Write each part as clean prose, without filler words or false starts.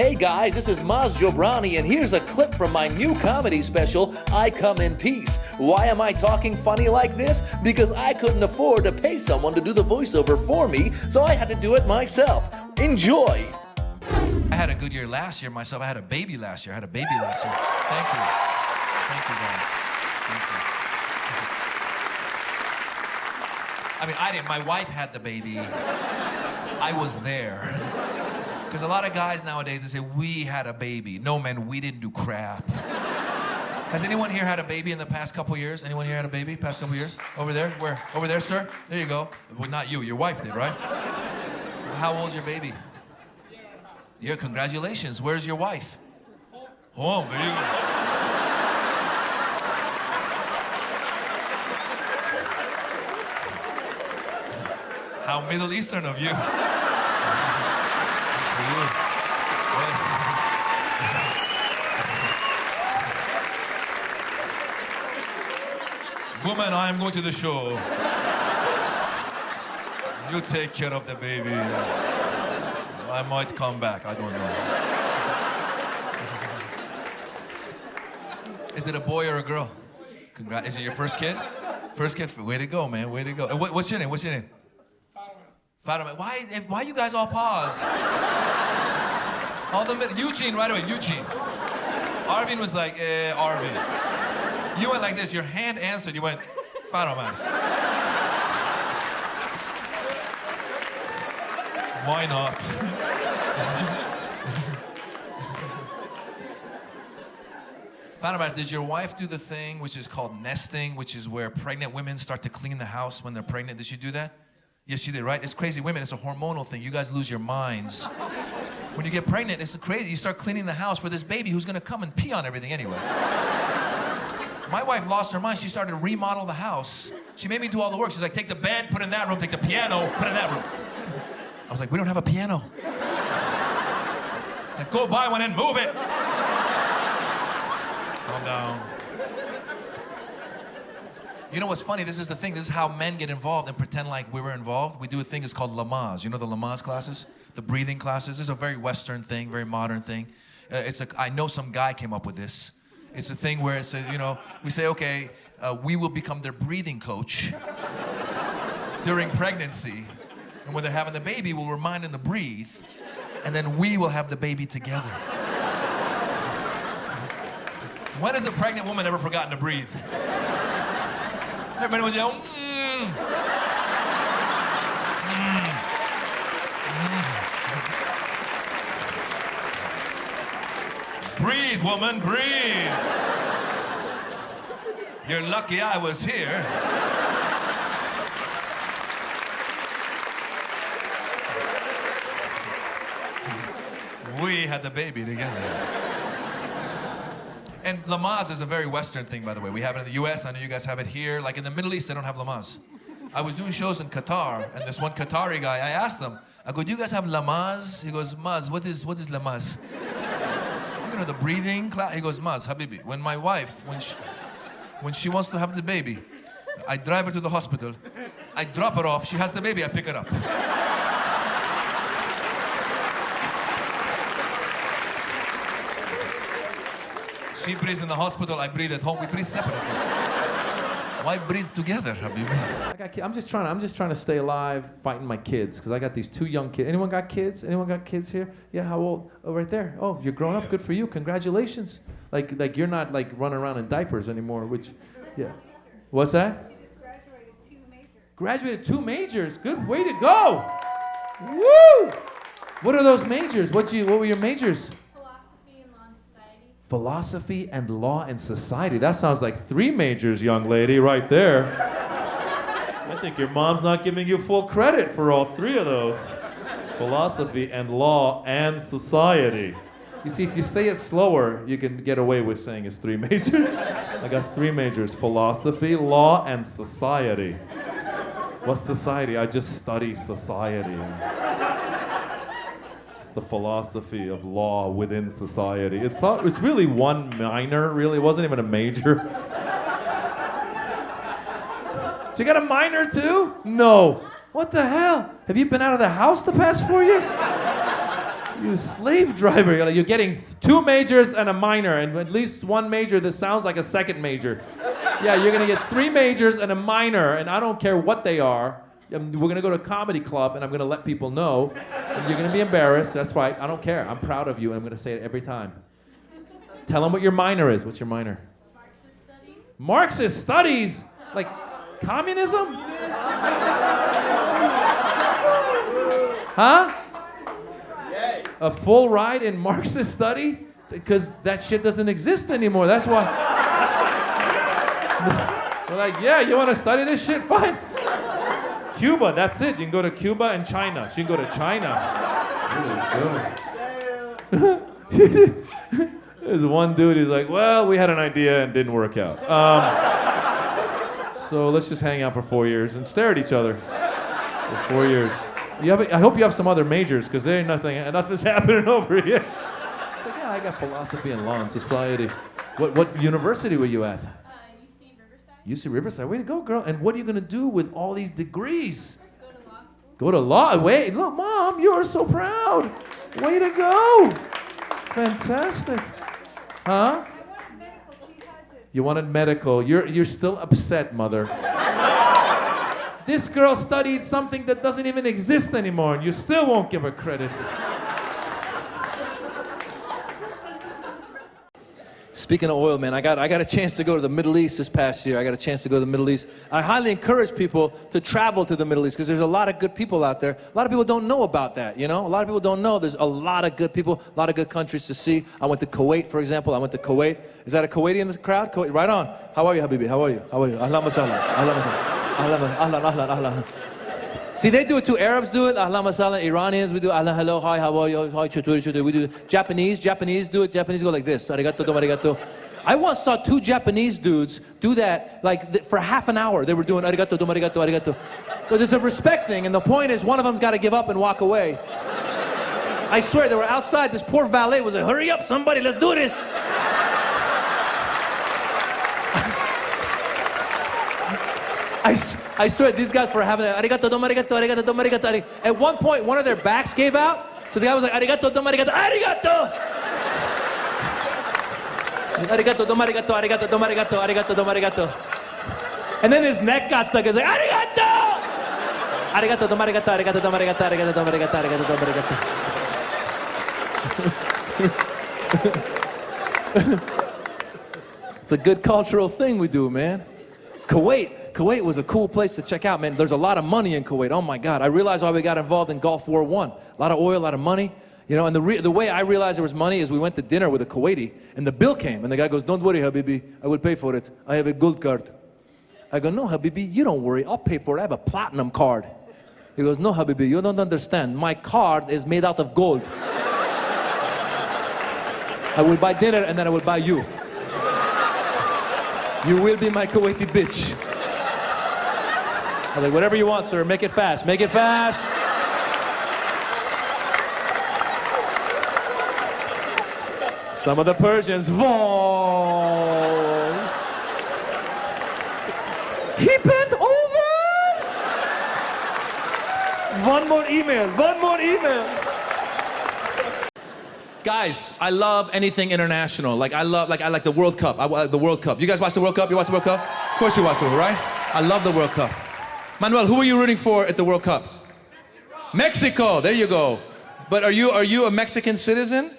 Hey guys, this is Jobrani, and here's a clip from my new comedy special, I Come in Peace. Why am I talking funny like this? Because I couldn't afford to pay someone to do the voiceover for me, so I had to do it myself. Enjoy! I had a good year last year myself. I had a baby last year. Thank you. Thank you, guys. Thank you. I mean, I didn't. My wife had the baby. I was there. Because a lot of guys nowadays, they say, we had a baby. No, man, we didn't do crap. Has anyone here had a baby in the past couple years? Anyone here had a baby past couple years? Over there? Where? Over there, sir? There you go. Well, not you. Your wife did, right? How old's your baby? Yeah, congratulations. Where's your wife? Home. There you go. How Middle Eastern of you. For you. Yes. Woman, I am going to the show. You take care of the baby. I might come back, I don't know. Is it a boy or a girl? Congrats. Is it your first kid? First kid? Way to go, man, way to go. And what's your name? What's your name? Fatima. Why you guys all pause? Eugene, right away, Eugene. Arvin was like, Arvin. You went like this, your hand answered, you went, Fatima. Why not? Fatima, did your wife do the thing which is called nesting, which is where pregnant women start to clean the house when they're pregnant? Did she do that? Yes, she did, right? It's crazy. Women, it's a hormonal thing. You guys lose your minds. When you get pregnant, it's crazy. You start cleaning the house for this baby who's gonna come and pee on everything anyway. My wife lost her mind. She started to remodel the house. She made me do all the work. She's like, take the bed, put it in that room, take the piano, put it in that room. I was like, we don't have a piano. Like, go buy one and move it. Calm down. You know what's funny? This is the thing. This is how men get involved and pretend like we were involved. We do a thing that's called Lamaze. You know the Lamaze classes? The breathing classes. This is a very Western thing, very modern thing. I know some guy came up with this. It's a thing where it's, we say, okay, we will become their breathing coach during pregnancy. And when they're having the baby, we'll remind them to breathe. And then we will have the baby together. When has a pregnant woman ever forgotten to breathe? Everybody was yelling, Breathe, woman, breathe. You're lucky I was here. We had the baby together. And Lamaze is a very Western thing, by the way. We have it in the US, I know you guys have it here. Like in the Middle East, they don't have Lamaze. I was doing shows in Qatar, and this one Qatari guy, I asked him, I go, do you guys have Lamaze? He goes, Maz, what is Lamaze? You know, the breathing class? He goes, Maz, Habibi, when my wife, when she wants to have the baby, I drive her to the hospital, I drop her off, she has the baby, I pick her up. She breathes in the hospital, I breathe at home. We breathe separately. Why breathe together, Habibi? I'm just trying to stay alive, fighting my kids, because I got these two young kids. Anyone got kids? Anyone got kids here? Yeah, how old? Oh, right there. Oh, you're grown up. Good for you. Congratulations. Like you're not like running around in diapers anymore. Which, yeah. What's that? She just graduated 2 majors. Graduated 2 majors. Good way to go. Woo! What are those majors? What were your majors? Philosophy and law and society. That sounds like 3 majors, young lady, right there. I think your mom's not giving you full credit for all 3 of those. Philosophy and law and society. You see, if you say it slower, you can get away with saying it's 3 majors. I got 3 majors: philosophy, law, and society. What's society? I just study society. The philosophy of law within society. It's really one minor, really. It wasn't even a major. So you got a minor too? No. What the hell? Have you been out of the house the past 4 years? You slave driver. You're getting 2 majors and a minor, and at least 1 major that sounds like a second major. Yeah, you're gonna get 3 majors and a minor, and I don't care what they are. We're gonna go to a comedy club, and I'm gonna let people know. And you're gonna be embarrassed. That's right. I don't care. I'm proud of you, and I'm gonna say it every time. Tell them what your minor is. What's your minor? Marxist studies. Marxist studies? Like communism? Huh? A full ride in Marxist study? Because that shit doesn't exist anymore. That's why. We're like, yeah, you want to study this shit? Fine. Cuba, that's it. You can go to Cuba and China. You can go to China. Really good. There's one dude, he's like, well, we had an idea and didn't work out. So let's just hang out for 4 years and stare at each other for 4 years. I hope you have some other majors, because there ain't nothing's happening over here. It's like, yeah, I got philosophy and law and society. What university were you at? UC Riverside. UC Riverside. Way to go, girl. And what are you going to do with all these degrees? Go to law school. Go to law? Wait, look, Mom, you are so proud. Way to go. Fantastic. Huh? I wanted medical. She had to. You wanted medical. You're still upset, Mother. This girl studied something that doesn't even exist anymore, and you still won't give her credit. Speaking of oil, man, I got a chance to go to the Middle East this past year. I got a chance to go to the Middle East. I highly encourage people to travel to the Middle East, because there's a lot of good people out there. A lot of people don't know about that, you know? A lot of people don't know there's a lot of good people, a lot of good countries to see. I went to Kuwait, for example. I went to Kuwait. Is that a Kuwaiti in this crowd? Kuwait, right on. How are you, Habibi? How are you? How are you? Ahlan wa sahlan. Ahlan wa sahlan. Ahlan, ahlan, ahlan. See, they do it too. Arabs do it. Ahlan wa sahlan. Iranians, we do ahlan, hello, hi, how are you? Hi, chutur. We do it. Japanese do it. Japanese go like this. Arigato, dom arigato. I once saw 2 Japanese dudes do that like for half an hour. They were doing arigato, dom arigato, arigato. Because it's a respect thing, and the point is one of them's got to give up and walk away. I swear, they were outside. This poor valet was like, hurry up, somebody, let's do this. I swear, these guys were having arigato, dom arigato, arigato, dom arigato. At one point, one of their backs gave out, so the guy was like, arigato, dom arigato, arigato! Arigato, dom arigato, arigato, dom arigato, arigato, dom arigato. And then his neck got stuck. He's like, arigato! Arigato, dom arigato, arigato, dom arigato, arigato, dom arigato, arigato, dom arigato. It's a good cultural thing we do, man. Kuwait was a cool place to check out, man. There's a lot of money in Kuwait. Oh my God. I realized why we got involved in Gulf War I. A lot of oil, a lot of money. You know, and the way I realized there was money is we went to dinner with a Kuwaiti, and the bill came, and the guy goes, don't worry, Habibi, I will pay for it. I have a gold card. I go, no, Habibi, you don't worry, I'll pay for it. I have a platinum card. He goes, no, Habibi, you don't understand. My card is made out of gold. I will buy dinner, and then I will buy you. You will be my Kuwaiti bitch. I was like, whatever you want, sir, make it fast, make it fast. Some of the Persians, whoa. He bent over. One more email. Guys, I love anything international. I like the World Cup. I like the World Cup. You guys watch the World Cup? You watch the World Cup? Of course you watch the World Cup, right? I love the World Cup. Manuel, who are you rooting for at the World Cup? Mexico. There you go. But are you a Mexican citizen?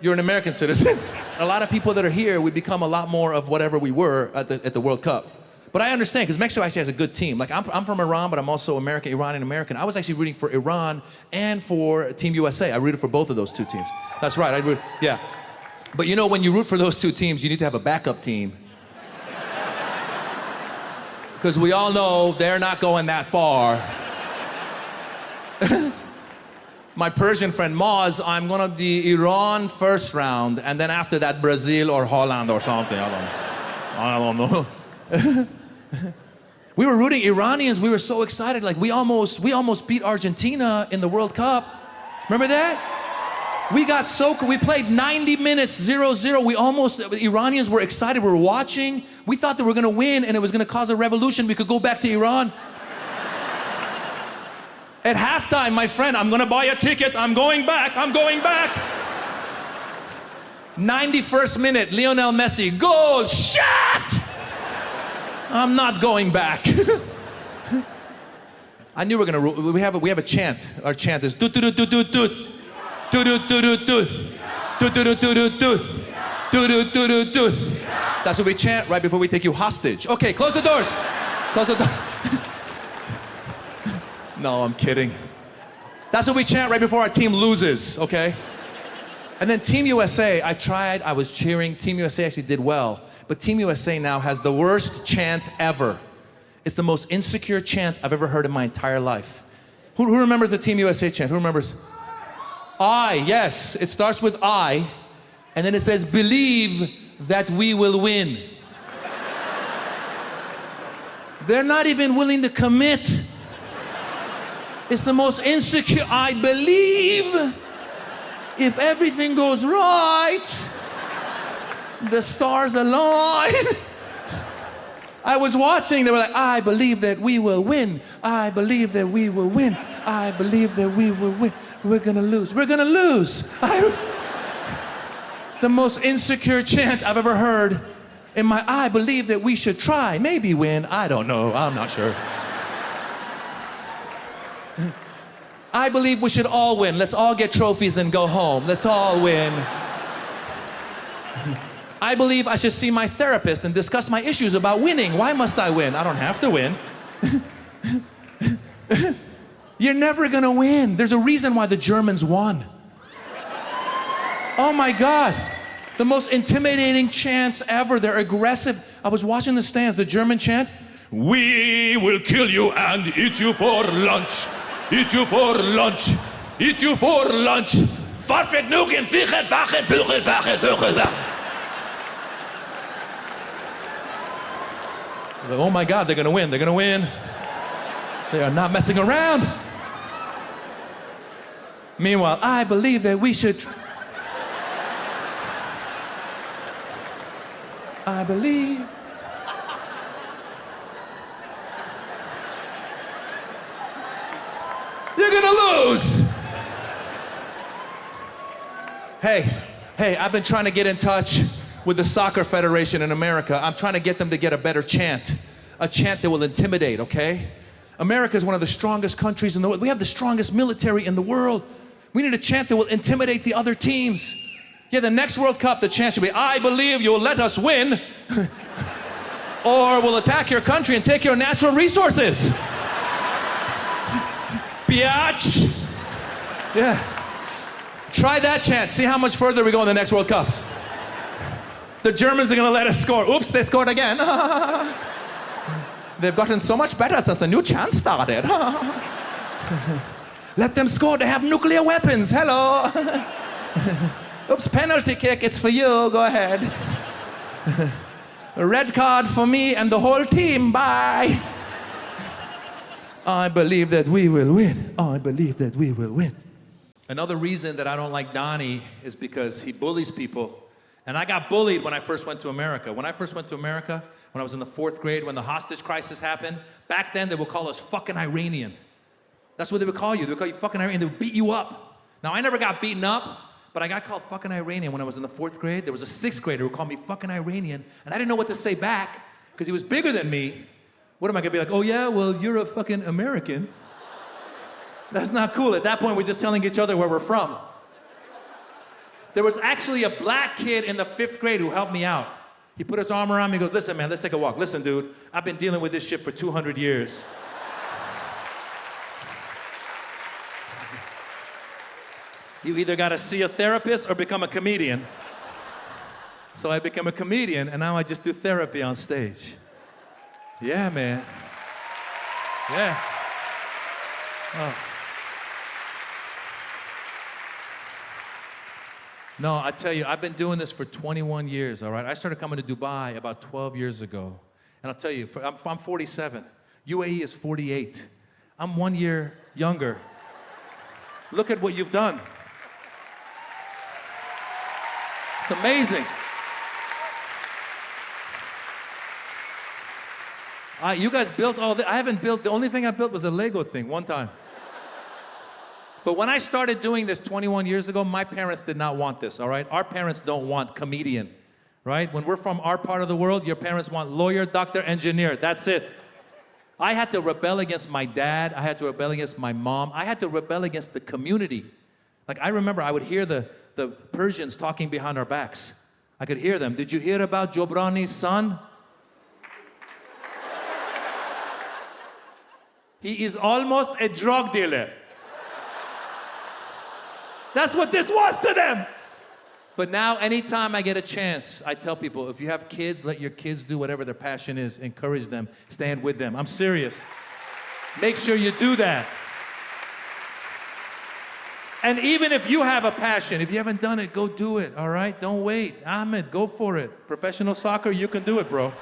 You're an American citizen. A lot of people that are here, we become a lot more of whatever we were at the World Cup. But I understand, because Mexico actually has a good team. Like, I'm from Iran, but I'm also American, Iranian American. I was actually rooting for Iran and for Team USA. I rooted for both of those 2 teams. That's right, yeah. But you know, when you root for those 2 teams, you need to have a backup team. Because we all know they're not going that far. My Persian friend Moz, I'm going to the Iran first round, and then after that, Brazil or Holland or something. I don't know. We were rooting Iranians. We were so excited. Like, we almost beat Argentina in the World Cup. Remember that? We got we played 90 minutes, 0-0. The Iranians were excited. We were watching. We thought they were going to win, and it was going to cause a revolution. We could go back to Iran. At halftime, my friend, I'm gonna buy a ticket. I'm going back. 91st minute, Lionel Messi, goal, shot! I'm not going back. I knew we were gonna rule. We have a chant. Our chant is do do do do do do do do do do do do do do do do do do do. That's what we chant right before we take you hostage. Okay, close the doors. Close the door. No, I'm kidding. That's what we chant right before our team loses, okay? And then Team USA, I was cheering. Team USA actually did well. But Team USA now has the worst chant ever. It's the most insecure chant I've ever heard in my entire life. Who remembers the Team USA chant? Who remembers? I, yes. It starts with I, and then it says, believe that we will win. They're not even willing to commit. It's the most insecure. I believe if everything goes right, the stars align. I was watching, they were like, I believe that we will win. I believe that we will win. I believe that we will win. We're gonna lose. We're gonna lose. The most insecure chant I've ever heard in my, I believe that we should try, maybe win. I don't know, I'm not sure. I believe we should all win. Let's all get trophies and go home. Let's all win. I believe I should see my therapist and discuss my issues about winning. Why must I win? I don't have to win. You're never gonna win. There's a reason why the Germans won. Oh my God. The most intimidating chants ever. They're aggressive. I was watching the stands, the German chant. We will kill you and eat you for lunch. Eat you for lunch. Eat you for lunch. Vergnügen, Vögel, Wachen, Vögel, Wachen, Vögel, Wachen. Like, oh my God, they're gonna win, they're gonna win. They are not messing around. Meanwhile, I believe that we should. I believe. You're gonna lose. Hey, I've been trying to get in touch with the soccer federation in America. I'm trying to get them to get a better chant. A chant that will intimidate, okay? America is one of the strongest countries in the world. We have the strongest military in the world. We need a chant that will intimidate the other teams. Yeah, the next World Cup, the chant should be, I believe you'll let us win, or we'll attack your country and take your natural resources. Biatch. Yeah. Try that chant. See how much further we go in the next World Cup. The Germans are gonna let us score. Oops, they scored again. They've gotten so much better since the new chant started. Let them score, they have nuclear weapons. Hello. Oops, penalty kick, it's for you, go ahead. A red card for me and the whole team, bye. I believe that we will win. I believe that we will win. Another reason that I don't like Donnie is because he bullies people. And I got bullied when I first went to America. When I first went to America, when I was in the 4th grade, when the hostage crisis happened, back then they would call us fucking Iranian. That's what they would call you. They would call you fucking Iranian. They would beat you up. Now, I never got beaten up, but I got called fucking Iranian when I was in the 4th grade. There was a 6th grader who called me fucking Iranian, and I didn't know what to say back because he was bigger than me. What am I gonna be like, oh yeah, well, you're a fucking American? That's not cool. At that point, we're just telling each other where we're from. There was actually a black kid in the 5th grade who helped me out. He put his arm around me and goes, listen, man, let's take a walk. Listen, dude, I've been dealing with this shit for 200 years. You either gotta see a therapist or become a comedian. So I became a comedian, and now I just do therapy on stage. Yeah, man. Yeah. Oh. No, I tell you, I've been doing this for 21 years, all right? I started coming to Dubai about 12 years ago. And I'll tell you, I'm 47. UAE is 48. I'm 1 year younger. Look at what you've done. It's amazing. You guys built all this. I haven't built, the only thing I built was a Lego thing one time. But when I started doing this 21 years ago, my parents did not want this, all right? Our parents don't want comedian, right? When we're from our part of the world, your parents want lawyer, doctor, engineer. That's it. I had to rebel against my dad. I had to rebel against my mom. I had to rebel against the community. Like, I remember I would hear the Persians talking behind our backs. I could hear them. Did you hear about Jobrani's son? He is almost a drug dealer. That's what this was to them. But now, anytime I get a chance, I tell people, if you have kids, let your kids do whatever their passion is. Encourage them. Stand with them. I'm serious. Make sure you do that. And even if you have a passion, if you haven't done it, go do it, all right? Don't wait. Ahmed, go for it. Professional soccer, you can do it, bro.